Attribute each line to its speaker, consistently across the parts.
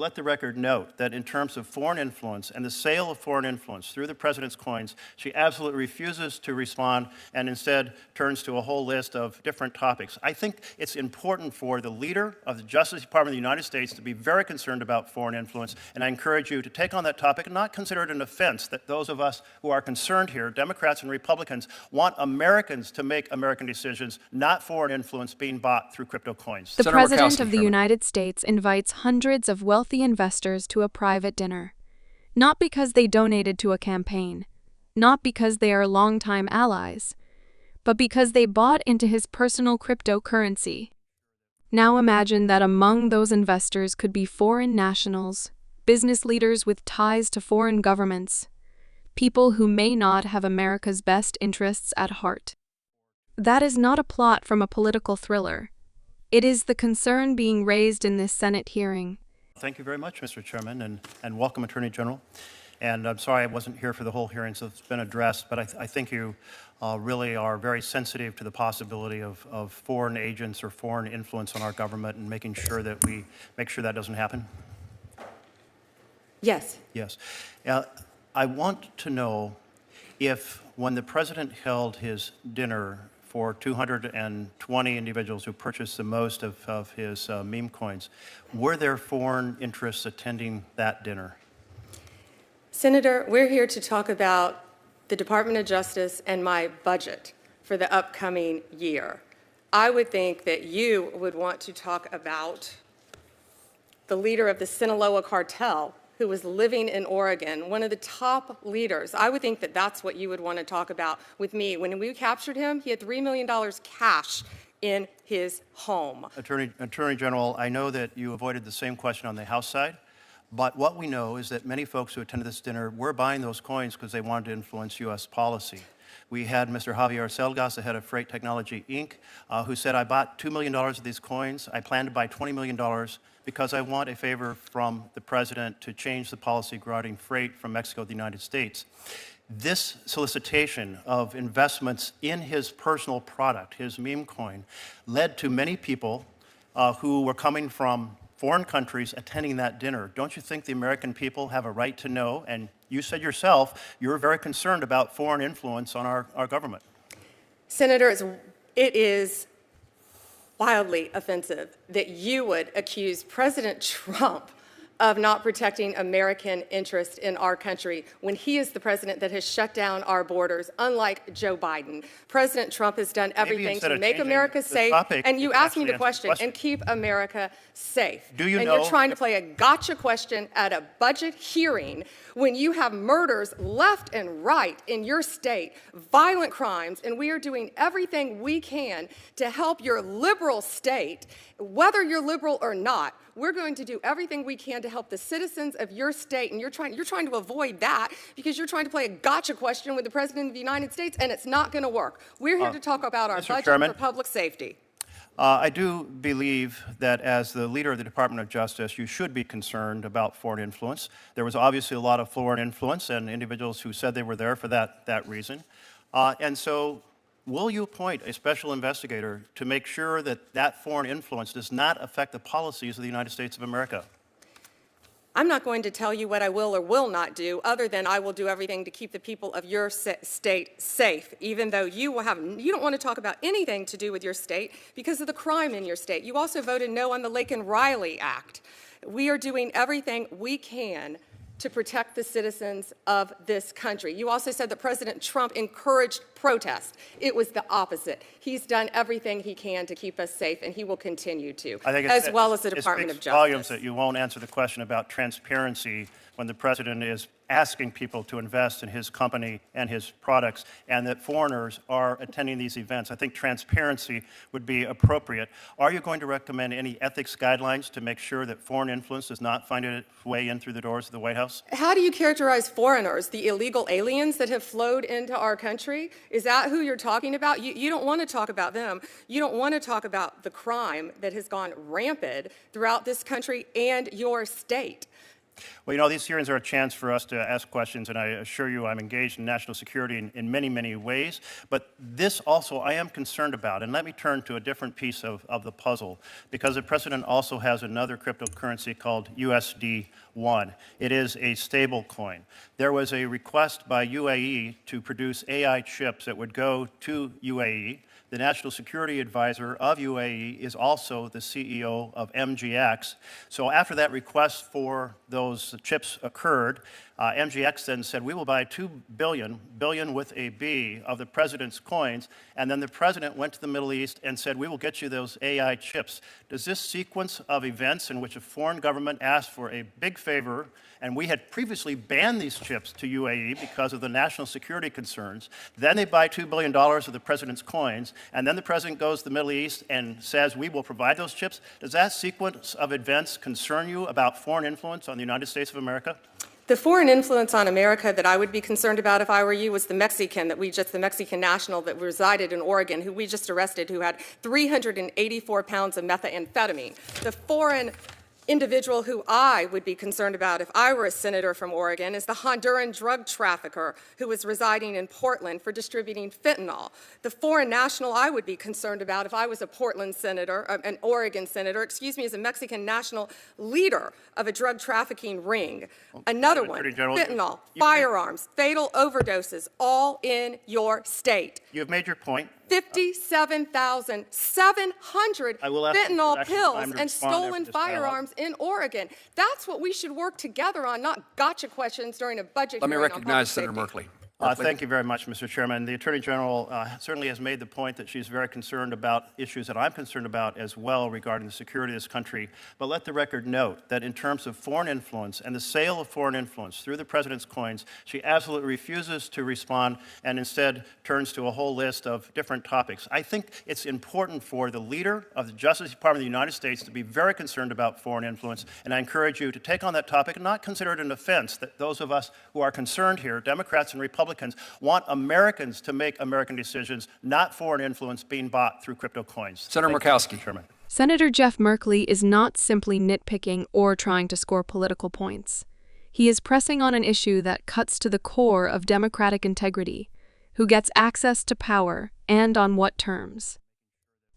Speaker 1: Let the record note that in terms of foreign influence and the sale of foreign influence through the president's coins, she absolutely refuses to respond and instead turns to a whole list of different topics. I think it's important for the leader of the Justice Department of the United States to be very concerned about foreign influence, and I encourage you to take on that topic and not consider it an offense that those of us who are concerned here, Democrats and Republicans, want Americans to make American decisions, not foreign influence being bought through crypto coins.
Speaker 2: The President of the United States invites hundreds of wealthy investors to a private dinner, not because they donated to a campaign, not because they are longtime allies, but because they bought into his personal cryptocurrency. Now imagine that among those investors could be foreign nationals, business leaders with ties to foreign governments, people who may not have America's best interests at heart. That is not a plot from a political thriller. It is the concern being raised in this Senate hearing.
Speaker 1: Thank you very much, Mr. Chairman, and welcome, Attorney General. And I'm sorry I wasn't here for the whole hearing, so it's been addressed, but I think you really are very sensitive to the possibility of foreign agents or foreign influence on our government and making sure that we make sure that doesn't happen.
Speaker 3: Yes.
Speaker 1: Yes. I want to know if when the President held his dinner for 220 individuals who purchased the most of his meme coins, were there foreign interests attending that dinner?
Speaker 3: Senator, we're here to talk about the Department of Justice and my budget for the upcoming year. I would think that you would want to talk about the leader of the Sinaloa cartel who was living in Oregon, one of the top leaders. I would think that that's what you would want to talk about with me. When we captured him, he had $3 million cash in his home.
Speaker 1: Attorney General, I know that you avoided the same question on the House side, but what we know is that many folks who attended this dinner were buying those coins because they wanted to influence U.S. policy. We had Mr. Javier Selgas, the head of Freight Technology, Inc., who said, I bought $2 million of these coins. I plan to buy $20 million because I want a favor from the President to change the policy regarding freight from Mexico to the United States. This solicitation of investments in his personal product, his meme coin, led to many people who were coming from foreign countries attending that dinner. Don't you think the American people have a right to know? And you said yourself you're very concerned about foreign influence on our government.
Speaker 3: Senator, it is wildly offensive that you would accuse President Trump of not protecting American interests in our country when he is the president that has shut down our borders, unlike Joe Biden. President Trump has done everything to make America safe, and you asked me the question, and keep America safe.
Speaker 1: Do you
Speaker 3: and
Speaker 1: know
Speaker 3: you're trying to play a gotcha question at a budget hearing when you have murders left and right in your state, violent crimes, and we are doing everything we can to help your liberal state, whether you're liberal or not. We're going to do everything we can to help the citizens of your state, and you're trying to avoid that because you're trying to play a gotcha question with the President of the United States, and it's not going to work. We're here to talk about our budget for public safety.
Speaker 1: I do believe that as the leader of the Department of Justice, you should be concerned about foreign influence. There was obviously a lot of foreign influence and individuals who said they were there for that reason. And so will you appoint a special investigator to make sure that that foreign influence does not affect the policies of the United States of America?
Speaker 3: I'm not going to tell you what I will or will not do, other than I will do everything to keep the people of your state safe, even though you don't want to talk about anything to do with your state because of the crime in your state. You also voted no on the Laken-Riley Act. We are doing everything we can to protect the citizens of this country. You also said that President Trump encouraged protest. It was the opposite. He's done everything he can to keep us safe, and he will continue to, as well as the Department of Justice.
Speaker 1: It speaks volumes that you won't answer the question about transparency when the President is asking people to invest in his company and his products, and that foreigners are attending these events. I think transparency would be appropriate. Are you going to recommend any ethics guidelines to make sure that foreign influence does not find its way in through the doors of the White House?
Speaker 3: How do you characterize foreigners, the illegal aliens that have flowed into our country? Is that who you're talking about? You don't want to talk about them. You don't want to talk about the crime that has gone rampant throughout this country and your state.
Speaker 1: Well, you know, these hearings are a chance for us to ask questions, and I assure you I'm engaged in national security in many, many ways. But this also I am concerned about. And let me turn to a different piece of the puzzle, because the president also has another cryptocurrency called USD1. It is a stable coin. There was a request by UAE to produce AI chips that would go to UAE. The National Security Advisor of UAE is also the CEO of MGX. So after that request for those chips occurred, MGX then said, we will buy 2 billion with a B, of the president's coins. And then the president went to the Middle East and said, we will get you those AI chips. Does this sequence of events in which a foreign government asked for a big favor, and we had previously banned these chips to UAE because of the national security concerns, then they buy $2 billion of the president's coins, and then the president goes to the Middle East and says, we will provide those chips? Does that sequence of events concern you about foreign influence on the United States of America?
Speaker 3: The foreign influence on America that I would be concerned about if I were you was the Mexican national that resided in Oregon, who we just arrested, who had 384 pounds of methamphetamine. The foreign individual who I would be concerned about if I were a senator from Oregon is the Honduran drug trafficker who was residing in Portland for distributing fentanyl. The foreign national I would be concerned about if I was a Portland senator, an Oregon senator, is a Mexican national leader of a drug trafficking ring. Another one, fentanyl, firearms, fatal overdoses, all in your state.
Speaker 1: You have made your point.
Speaker 3: 57,700 fentanyl pills and stolen firearms in Oregon. That's what we should work together on, not gotcha questions during a budget hearing.
Speaker 4: Let me recognize Senator Merkley.
Speaker 1: Thank you very much, Mr. Chairman. The Attorney General certainly has made the point that she's very concerned about issues that I'm concerned about as well regarding the security of this country. But let the record note that in terms of foreign influence and the sale of foreign influence through the president's coins, she absolutely refuses to respond and instead turns to a whole list of different topics. I think it's important for the leader of the Justice Department of the United States to be very concerned about foreign influence, and I encourage you to take on that topic and not consider it an offense that those of us who are concerned here, Democrats and Republicans, want Americans to make American decisions, not foreign influence being bought through crypto coins.
Speaker 4: Senator Murkowski.
Speaker 1: Chairman.
Speaker 2: Senator Jeff Merkley is not simply nitpicking or trying to score political points. He is pressing on an issue that cuts to the core of democratic integrity: who gets access to power and on what terms.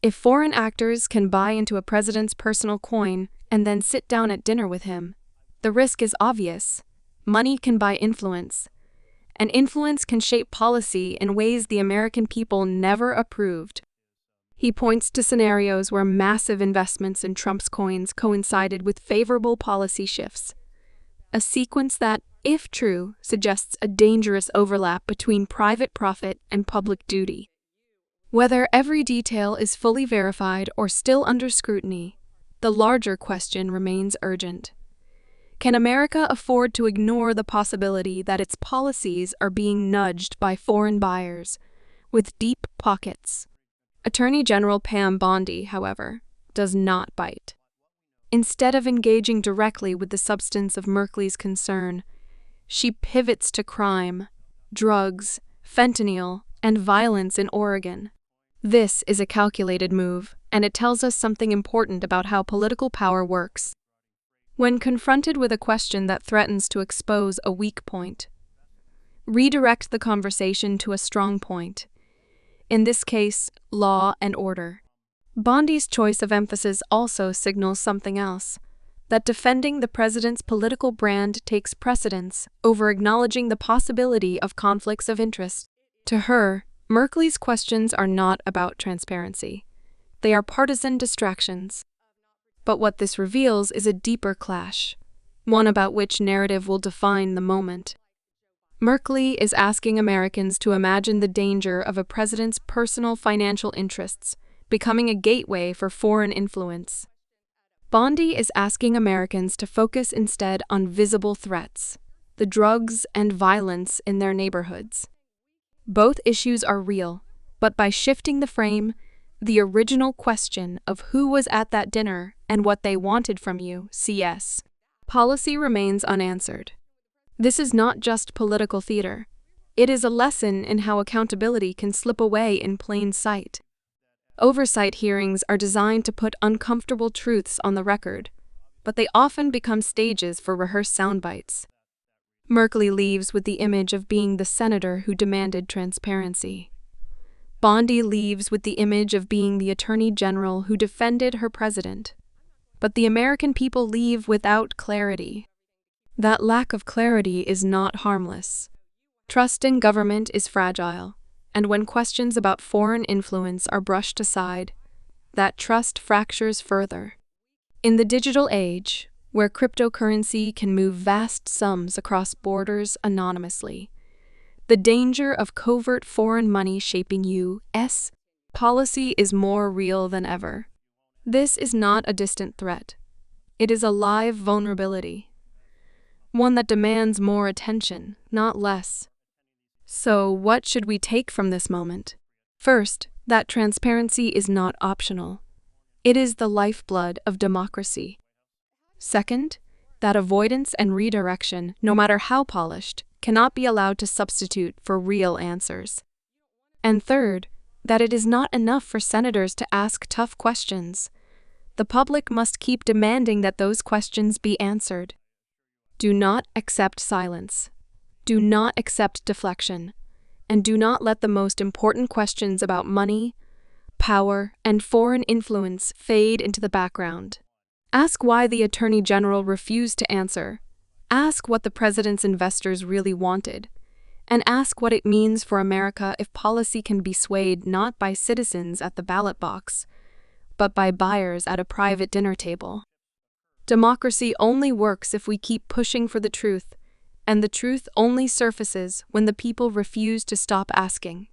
Speaker 2: If foreign actors can buy into a president's personal coin and then sit down at dinner with him, the risk is obvious. Money can buy influence, and influence can shape policy in ways the American people never approved. He points to scenarios where massive investments in Trump's coins coincided with favorable policy shifts, a sequence that, if true, suggests a dangerous overlap between private profit and public duty. Whether every detail is fully verified or still under scrutiny, the larger question remains urgent. Can America afford to ignore the possibility that its policies are being nudged by foreign buyers with deep pockets? Attorney General Pam Bondi, however, does not bite. Instead of engaging directly with the substance of Merkley's concern, she pivots to crime, drugs, fentanyl, and violence in Oregon. This is a calculated move, and it tells us something important about how political power works. When confronted with a question that threatens to expose a weak point, redirect the conversation to a strong point. In this case, law and order. Bondi's choice of emphasis also signals something else: that defending the president's political brand takes precedence over acknowledging the possibility of conflicts of interest. To her, Merkley's questions are not about transparency. They are partisan distractions. But what this reveals is a deeper clash, one about which narrative will define the moment. Merkley is asking Americans to imagine the danger of a president's personal financial interests becoming a gateway for foreign influence. Bondi is asking Americans to focus instead on visible threats, the drugs and violence in their neighborhoods. Both issues are real, but by shifting the frame, the original question of who was at that dinner and what they wanted from you, CS, policy remains unanswered. This is not just political theater. It is a lesson in how accountability can slip away in plain sight. Oversight hearings are designed to put uncomfortable truths on the record, but they often become stages for rehearsed soundbites. Merkley leaves with the image of being the senator who demanded transparency. Bondi leaves with the image of being the Attorney General who defended her president. But the American people leave without clarity. That lack of clarity is not harmless. Trust in government is fragile, and when questions about foreign influence are brushed aside, that trust fractures further. In the digital age, where cryptocurrency can move vast sums across borders anonymously, the danger of covert foreign money shaping U.S. policy is more real than ever. This is not a distant threat. It is a live vulnerability, one that demands more attention, not less. So, what should we take from this moment? First, that transparency is not optional. It is the lifeblood of democracy. Second, that avoidance and redirection, no matter how polished, cannot be allowed to substitute for real answers. And third, that it is not enough for senators to ask tough questions. The public must keep demanding that those questions be answered. Do not accept silence. Do not accept deflection. And do not let the most important questions about money, power, and foreign influence fade into the background. Ask why the Attorney General refused to answer. Ask what the president's investors really wanted. And ask what it means for America if policy can be swayed not by citizens at the ballot box, but by buyers at a private dinner table. Democracy only works if we keep pushing for the truth, and the truth only surfaces when the people refuse to stop asking.